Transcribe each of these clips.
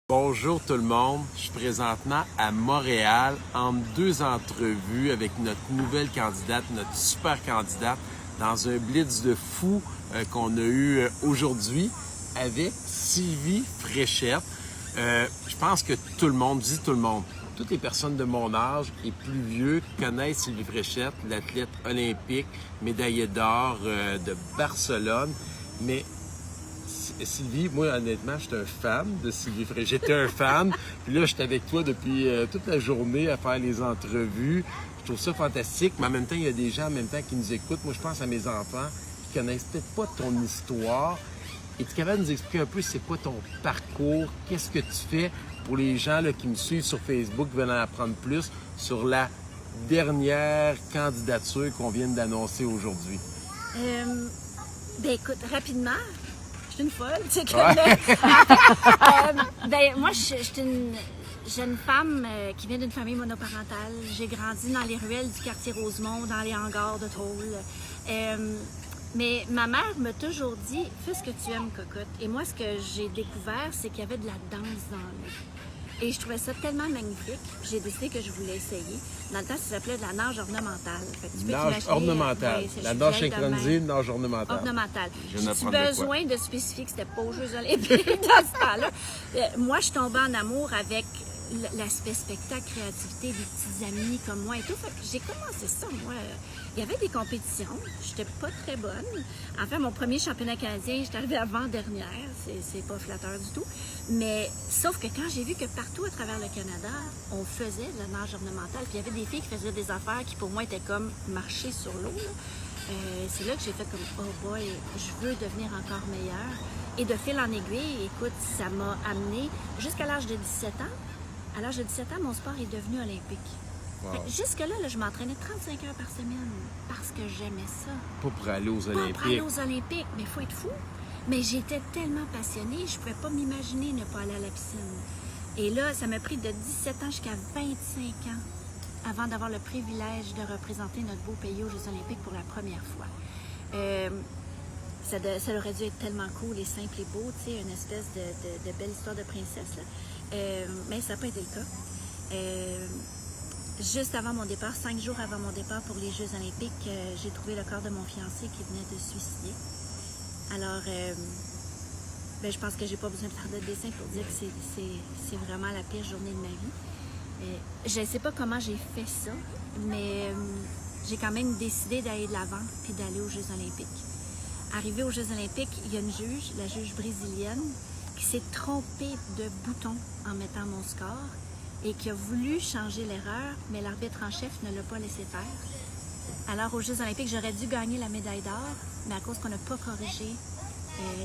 Bonjour tout le monde, je suis présentement à Montréal entre deux entrevues avec notre nouvelle candidate, notre super candidate, dans un blitz de fou qu'on a eu aujourd'hui avec Sylvie Fréchette. Je pense que tout le monde, toutes les personnes de mon âge et plus vieux connaissent Sylvie Fréchette, l'athlète olympique, médaillée d'or de Barcelone, mais Sylvie, moi, honnêtement, j'étais un fan de Sylvie Fréchette. J'étais un fan. Puis là, j'étais avec toi depuis toute la journée à faire les entrevues. Je trouve ça fantastique. Mais en même temps, il y a des gens en même temps qui nous écoutent. Moi, je pense à mes enfants qui connaissent peut-être pas ton histoire. Et tu es capable de nous expliquer un peu c'est quoi ton parcours? Qu'est-ce que tu fais pour les gens là, qui me suivent sur Facebook, qui veulent en apprendre plus sur la dernière candidature qu'on vient d'annoncer aujourd'hui? Ben écoute, rapidement, je suis une folle, tu sais que moi, je suis une jeune femme qui vient d'une famille monoparentale. J'ai grandi dans les ruelles du quartier Rosemont, dans les hangars de tôle. Mais ma mère m'a toujours dit « Fais ce que tu aimes, cocotte ». Et moi, ce que j'ai découvert, c'est qu'il y avait de la danse dans lui. Et je trouvais ça tellement magnifique, j'ai décidé que je voulais essayer. Dans le temps, ça s'appelait de la nage ornementale. Nage ornementale. La nage synchronisée, nage ornementale. Ornementale. J'ai besoin de spécifier que c'était pas aux Jeux olympiques dans ce temps-là. Moi, je suis tombée en amour avec l'aspect spectacle, créativité, des petits amis comme moi et tout. Fait que j'ai commencé ça, moi. Il y avait des compétitions. J'étais pas très bonne. En fait, mon premier championnat canadien, j'étais arrivée avant-dernière. C'est pas flatteur du tout. Mais, sauf que quand j'ai vu que partout à travers le Canada, on faisait de la nage ornementale, puis il y avait des filles qui faisaient des affaires qui, pour moi, étaient comme marcher sur l'eau. C'est là que j'ai fait comme « Oh boy, je veux devenir encore meilleure ». Et de fil en aiguille, écoute, ça m'a amenée jusqu'à l'âge de 17 ans. À l'âge de 17 ans, mon sport est devenu olympique. Wow. Jusque-là, je m'entraînais 35 heures par semaine parce que j'aimais ça. Pas pour aller aux Olympiques. Pas pour aller aux Olympiques, mais il faut être fou. Mais j'étais tellement passionnée, je ne pouvais pas m'imaginer ne pas aller à la piscine. Et là, ça m'a pris de 17 ans jusqu'à 25 ans avant d'avoir le privilège de représenter notre beau pays aux Jeux olympiques pour la première fois. Ça aurait dû être tellement cool et simple et beau, tu sais, une espèce de belle histoire de princesse, là. Mais ça n'a pas été le cas. Juste avant mon départ, 5 jours avant mon départ pour les Jeux olympiques, j'ai trouvé le corps de mon fiancé qui venait de se suicider. Alors, je pense que j'ai pas besoin de faire de dessin pour dire que c'est vraiment la pire journée de ma vie. Je ne sais pas comment j'ai fait ça, mais j'ai quand même décidé d'aller de l'avant puis d'aller aux Jeux olympiques. Arrivée aux Jeux olympiques, il y a une juge, la juge brésilienne, qui s'est trompée de bouton en mettant mon score et qui a voulu changer l'erreur, mais l'arbitre en chef ne l'a pas laissé faire. Alors, aux Jeux olympiques, j'aurais dû gagner la médaille d'or, mais à cause qu'on n'a pas corrigé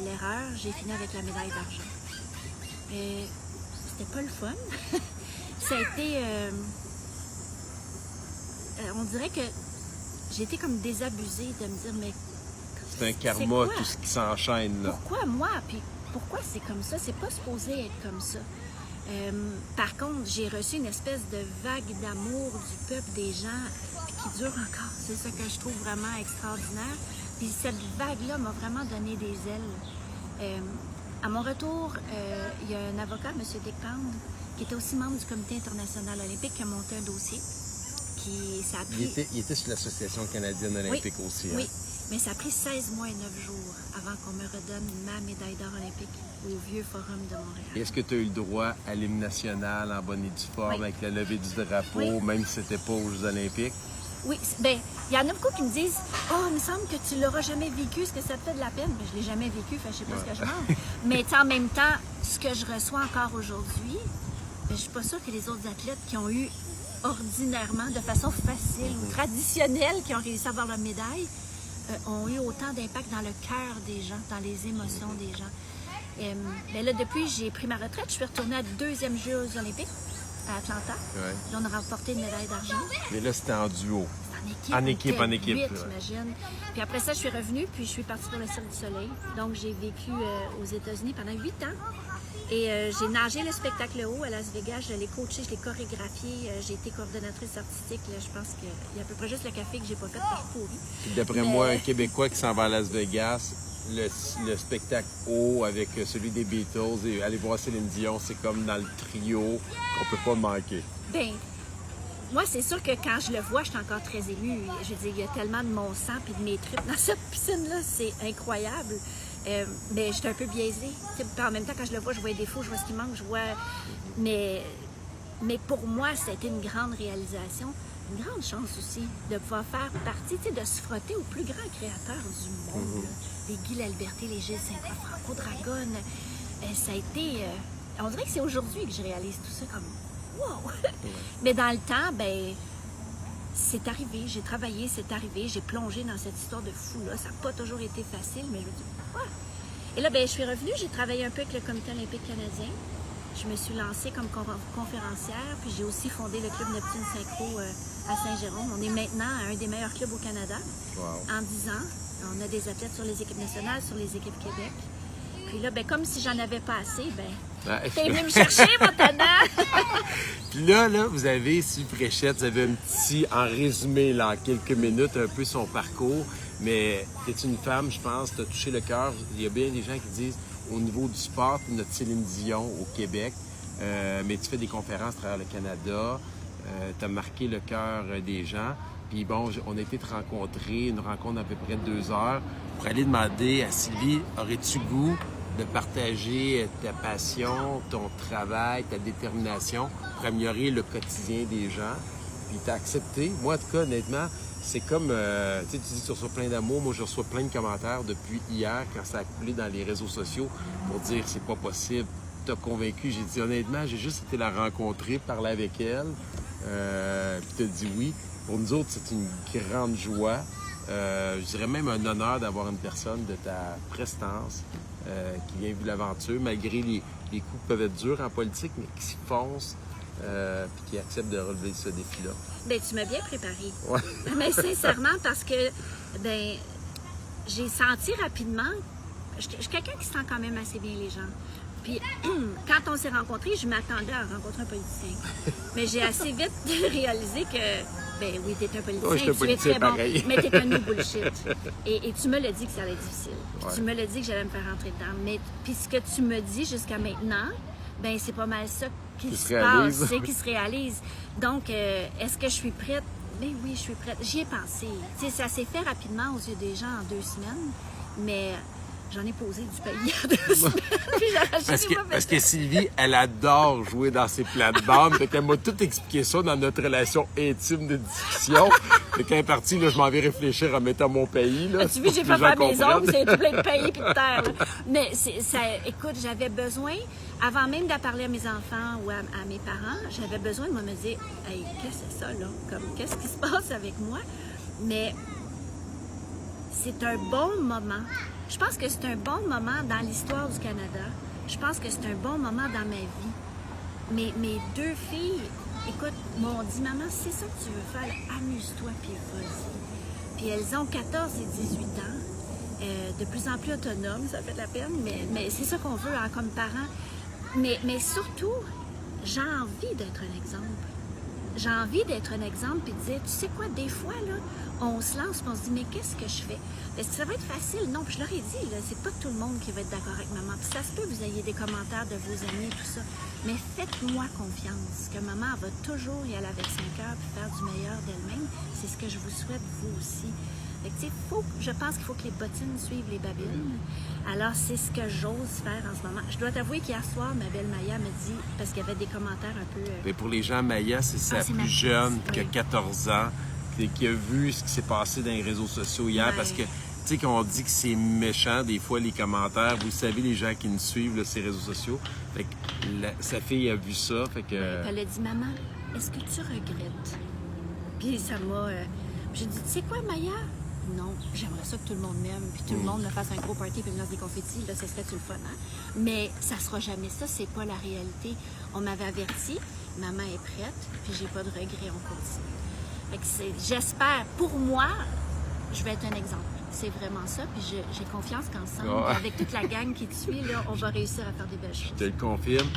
l'erreur, j'ai fini avec la médaille d'argent. C'était pas le fun. Ça a été... on dirait que j'ai été comme désabusée de me dire, mais... C'est un karma, tout ce qui s'enchaîne là. Pourquoi moi? Puis pourquoi c'est comme ça? C'est pas supposé être comme ça. Par contre, j'ai reçu une espèce de vague d'amour du peuple, des gens, qui dure encore. C'est ça que je trouve vraiment extraordinaire. Puis cette vague-là m'a vraiment donné des ailes. À mon retour, il y a un avocat, M. Dick Pound, qui était aussi membre du Comité international olympique, qui a monté un dossier. Ça a pris... Il était sur l'Association canadienne olympique aussi. Hein? Oui, mais ça a pris 16 mois et 9 jours avant qu'on me redonne ma médaille d'or olympique au Vieux Forum de Montréal. Est-ce que tu as eu le droit à l'hymne national en bonne et due forme, avec la levée du drapeau, même si c'était pas aux Jeux olympiques? Oui, bien, il y en a beaucoup qui me disent « Oh, il me semble que tu l'auras jamais vécu, est-ce que ça te fait de la peine? » Mais je l'ai jamais vécu, je sais pas ce que je mange. Mais en même temps, ce que je reçois encore aujourd'hui, je suis pas sûre que les autres athlètes qui ont eu ordinairement, de façon facile ou traditionnelle, qui ont réussi à avoir leur médaille, ont eu autant d'impact dans le cœur des gens, dans les émotions des gens. Mais là, depuis, j'ai pris ma retraite. Je suis retournée à 2e Jeux olympiques à Atlanta. Ouais. Là, on a remporté une médaille d'argent. Mais là, c'était en duo. En équipe. 8, t'imagines. Puis après ça, je suis revenue, puis je suis partie pour le Cirque du Soleil. Donc, j'ai vécu aux États-Unis pendant 8 ans. Et j'ai nagé le spectacle haut à Las Vegas. Je l'ai coaché, je l'ai chorégraphié. J'ai été coordonnatrice artistique. Là, je pense qu'il y a à peu près juste le café que j'ai pas fait parce que je suis pourrie. D'après moi, un Québécois qui s'en va à Las Vegas, le spectacle haut avec celui des Beatles et aller voir Céline Dion, c'est comme dans le trio qu'on peut pas manquer. Ben, moi, c'est sûr que quand je le vois, je suis encore très émue. Je veux dire, il y a tellement de mon sang et de mes tripes dans cette piscine-là, c'est incroyable. Mais j'étais un peu biaisée. Puis en même temps, quand je le vois, je vois les défauts, je vois ce qui manque, je vois... Mais pour moi, c'était une grande réalisation, une grande chance aussi de pouvoir faire partie, de se frotter aux plus grands créateurs du monde. Là. Les Guy Lalberté, les Gilles Saint-Croix, Franco Dragone. Ça a été... on dirait que c'est aujourd'hui que je réalise tout ça comme... Wow! Mais dans le temps, ben, c'est arrivé, j'ai travaillé, c'est arrivé, j'ai plongé dans cette histoire de fou-là. Ça n'a pas toujours été facile, mais je me dis, pourquoi? Et là, ben, je suis revenue, j'ai travaillé un peu avec le Comité olympique canadien. Je me suis lancée comme conférencière, puis j'ai aussi fondé le Club Neptune Synchro à Saint-Jérôme. On est maintenant un des meilleurs clubs au Canada. Wow. En 10 ans. On a des athlètes sur les équipes nationales, sur les équipes Québec. Puis là, ben, comme si j'en avais pas assez, ben, t'es venu me chercher, Montana! Puis là, vous avez, Sylvie Fréchette, vous avez un petit, en résumé, là, en quelques minutes, un peu son parcours. Mais t'es une femme, je pense, t'as touché le cœur. Il y a bien des gens qui disent, au niveau du sport, t'es notre Céline Dion au Québec. Mais tu fais des conférences à travers le Canada. T'as marqué le cœur des gens. Puis bon, on a été te rencontrer, une rencontre d'à peu près 2 heures, pour aller demander à Sylvie, aurais-tu goût de partager ta passion, ton travail, ta détermination pour améliorer le quotidien des gens. Puis t'as accepté. Moi, en tout cas, honnêtement, c'est comme, tu dis que tu reçois plein d'amour. Moi, je reçois plein de commentaires depuis hier, quand ça a coulé dans les réseaux sociaux, pour dire c'est pas possible. T'as convaincu. J'ai dit honnêtement, j'ai juste été la rencontrer, parler avec elle, puis t'as dit oui. Pour nous autres, c'est une grande joie. Je dirais même un honneur d'avoir une personne de ta prestance qui vient vivre l'aventure, malgré les coups qui peuvent être durs en politique, mais qui s'y fonce puis qui accepte de relever ce défi-là. Bien, tu m'as bien préparé. Ouais. Mais sincèrement, parce que, ben, j'ai senti rapidement... Je suis quelqu'un qui sent quand même assez bien les gens. Puis, quand on s'est rencontrés, je m'attendais à rencontrer un politicien. Mais j'ai assez vite réalisé que, ben oui, t'es un politicien, ouais, tu es très pareil. bon, mais t'es un no bullshit. Et tu me l'as dit que ça allait être difficile. Puis Ouais. tu me l'as dit que j'allais me faire rentrer dedans. Mais puis ce que tu me dis jusqu'à maintenant, ben c'est pas mal ça qui se passe, qui se réalise. Donc, est-ce que je suis prête? Ben oui, je suis prête. J'y ai pensé. Tu sais, ça s'est fait rapidement aux yeux des gens en 2 semaines, mais... J'en ai posé du pays en 2 semaines, puis j'ai arraché parce que Sylvie, elle adore jouer dans ses plates-bandes. Fait qu'elle m'a tout expliqué ça dans notre relation intime de discussion. Fait quand elle est partie, là, je m'en vais réfléchir en mettant mon pays. Là, tu vois, j'ai fait faire mes ongles, c'est tout plein de pays et de terre. Là. Mais écoute, j'avais besoin, avant même d'en parler à mes enfants ou à mes parents, j'avais besoin de me dire, hey, qu'est-ce que c'est ça, là? Qu'est-ce qui se passe avec moi? Mais c'est un bon moment. Je pense que c'est un bon moment dans l'histoire du Canada. Je pense que c'est un bon moment dans ma vie. Mes 2 filles, écoute, m'ont dit, maman, si c'est ça que tu veux faire, amuse-toi puis vas-y. Puis elles ont 14 et 18 ans, de plus en plus autonomes, ça fait de la peine, mais c'est ça qu'on veut hein, comme parents. Mais surtout, j'ai envie d'être un exemple. J'ai envie d'être un exemple et de dire, tu sais quoi, des fois, là, on se lance et on se dit, mais qu'est-ce que je fais? Est-ce que ça va être facile? Non, puis je leur ai dit, là, c'est pas tout le monde qui va être d'accord avec maman. Puis ça se peut que vous ayez des commentaires de vos amis et tout ça. Mais faites-moi confiance, que maman va toujours y aller avec son cœur et faire du meilleur d'elle-même. C'est ce que je vous souhaite, vous aussi. Fait que, tu sais, je pense qu'il faut que les bottines suivent les babines. Alors, c'est ce que j'ose faire en ce moment. Je dois t'avouer qu'hier soir, ma belle Maya me dit, parce qu'il y avait des commentaires un peu... Mais pour les gens, Maya, c'est sa plus jeune, qui a 14 ans, et qui a vu ce qui s'est passé dans les réseaux sociaux hier, parce que, tu sais, qu'on dit que c'est méchant, des fois, les commentaires. Vous savez, les gens qui nous suivent, là, ces réseaux sociaux. Fait que sa fille a vu ça, fait que... Elle a dit, maman, est-ce que tu regrettes? Puis ça m'a... J'ai dit, tu sais quoi, Maya? Non, j'aimerais ça que tout le monde m'aime, puis tout le monde me fasse un gros party puis me lance des confettis, là, ça serait-tu le fun, hein? Mais ça sera jamais ça, c'est pas la réalité. On m'avait averti, maman est prête, puis j'ai pas de regrets, on continue. Fait que j'espère, pour moi, je vais être un exemple. C'est vraiment ça, puis j'ai confiance qu'ensemble, avec toute la gang qui te suit, là, on va réussir à faire des belles choses. Je te le confirme.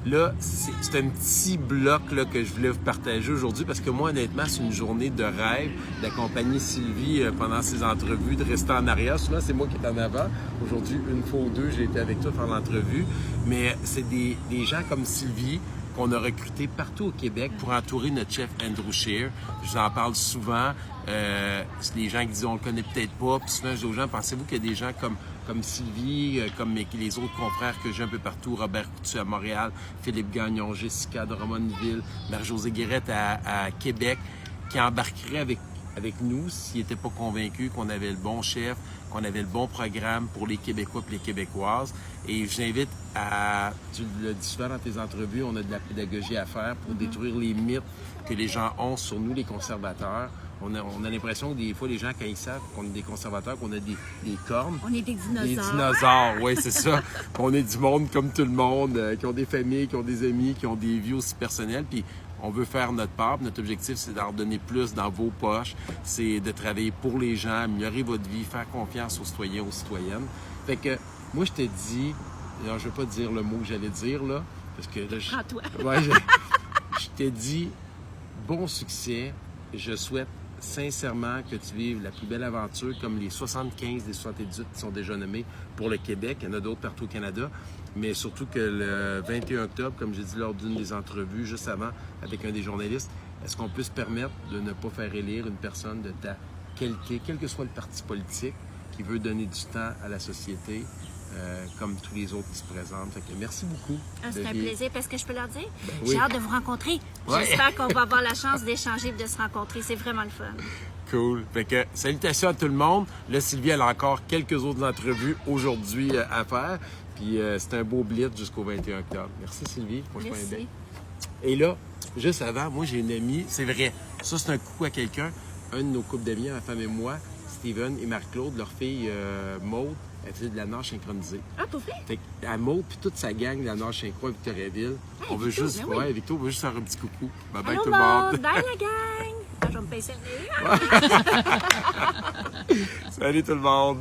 Là, c'est un petit bloc là, que je voulais vous partager aujourd'hui parce que moi, honnêtement, c'est une journée de rêve d'accompagner Sylvie pendant ses entrevues, de rester en arrière. Souvent, c'est moi qui est en avant. Aujourd'hui, une fois ou deux, j'ai été avec toi faire l'entrevue. Mais c'est des gens comme Sylvie qu'on a recruté partout au Québec pour entourer notre chef Andrew Scheer. Je vous en parle souvent. C'est des gens qui disent on le connaît peut-être pas. Puis souvent, je dis aux gens, pensez-vous qu'il y a des gens comme Sylvie, comme les autres confrères que j'ai un peu partout, Robert Coutu à Montréal, Philippe Gagnon, Jessica de Drummondville, Marie-Josée Guérette à Québec, qui embarqueraient avec nous s'ils n'étaient pas convaincus qu'on avait le bon chef, qu'on avait le bon programme pour les Québécois et les Québécoises. Et je t'invite tu le dis souvent dans tes entrevues, on a de la pédagogie à faire pour détruire les mythes que les gens ont sur nous, les conservateurs. On a l'impression que des fois, les gens, quand ils savent qu'on est des conservateurs, qu'on a des cornes. On est des dinosaures. Des dinosaures, oui, c'est ça. On est du monde comme tout le monde, qui ont des familles, qui ont des amis, qui ont des vies aussi personnelles. Puis on veut faire notre part. Notre objectif, c'est d'en donner plus dans vos poches. C'est de travailler pour les gens, améliorer votre vie, faire confiance aux citoyens, aux citoyennes. Fait que moi, je te dis, alors, je ne vais pas dire le mot que j'allais dire, là, parce que là, Prends-toi. Ouais, je te dis bon succès. Je souhaite sincèrement que tu vives la plus belle aventure comme les 75 des 78 qui sont déjà nommés pour le Québec. Il y en a d'autres partout au Canada. Mais surtout que le 21 octobre, comme j'ai dit lors d'une des entrevues juste avant avec un des journalistes, est-ce qu'on peut se permettre de ne pas faire élire une personne de ta qualité, quel que soit le parti politique, qui veut donner du temps à la société, comme tous les autres qui se présentent. Fait que merci beaucoup. C'est un plaisir. Parce que je peux leur dire, oui. j'ai hâte de vous rencontrer. Ouais. J'espère qu'on va avoir la chance d'échanger et de se rencontrer. C'est vraiment le fun. Cool. Fait que salutations à tout le monde. Là, Sylvie, elle a encore quelques autres entrevues aujourd'hui à faire. Puis c'est un beau blitz jusqu'au 21 octobre. Merci Sylvie. Merci. Et là, juste avant, moi j'ai une amie, c'est vrai, ça c'est un coucou à quelqu'un, un de nos couples d'amis, ma femme et moi, Steven et Marc-Claude, leur fille Maude, elle faisait de la nage synchronisée. Ah, pour vrai? Fait que Maude puis toute sa gang de la nage synchro à Victoriaville, on veut Victo, juste, ben oui. ouais, Victo, on veut juste faire un petit coucou. Bye bye Allô, tout le monde. Maud. Bye la gang! Je vais me pincer. Salut tout le monde.